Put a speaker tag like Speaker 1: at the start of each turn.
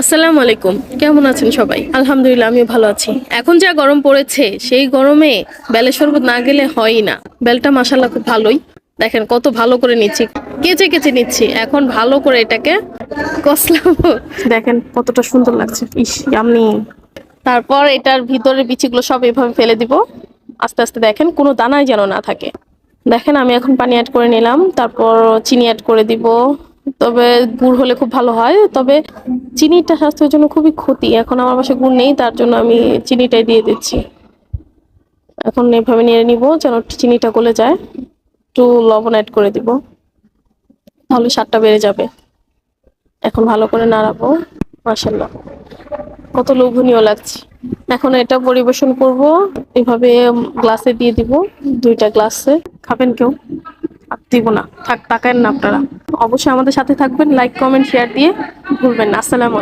Speaker 1: আসসালামু আলাইকুম, কেমন আছেন সবাই? আলহামদুলিল্লাহ, আমিও ভালো আছি। এখন যা গরম পড়েছে, সেই গরমে বেলের শরবত না গেলে হয়ই না। বেলটা মাশাআল্লাহ খুব ভালোই, দেখেন কত ভালো করে নিচ্ছি, কেচে কেচে নিচ্ছি। এখন ভালো করে এটাকে কষলাবো। দেখেন কতটা সুন্দর লাগছে, ইস ইয়াম্মি। তারপর এটার ভিতরের বিচিগুলো সব এভাবে ফেলে দিব আস্তে আস্তে। দেখেন কোনো দানাই যেন না থাকে। দেখেন আমি এখন পানি অ্যাড করে নিলাম, তারপর চিনি অ্যাড করে দিব। তবে গুড় হলে খুব ভালো হয়, তবে চিনিটা স্বাস্থ্যের জন্য খুবই ক্ষতি। এখন আমার বাসায় গুড় নেই, তার জন্য আমি চিনিটাই দিয়ে দিচ্ছি। এখন এভাবে নিয়ে নিব যেন চিনিটা গলে যায়। একটু লবণ অ্যাড করে দিব, তাহলে স্বাদটা বেড়ে যাবে। এখন ভালো করে নাড়াবো। মাশাআল্লাহ, কত লোভনীয় লাগছে। এখন এটা পরিবেশন করব এভাবে, গ্লাসে দিয়ে দিব। দুইটা গ্লাসে খাবেন কেউ? আর দিব না, থাক, তাকায়েন না আপনারা। অবশ্যই আমাদের সাথে থাকবেন, লাইক কমেন্ট শেয়ার দিয়ে ভুলবেন না। আসসালামু আলাইকুম।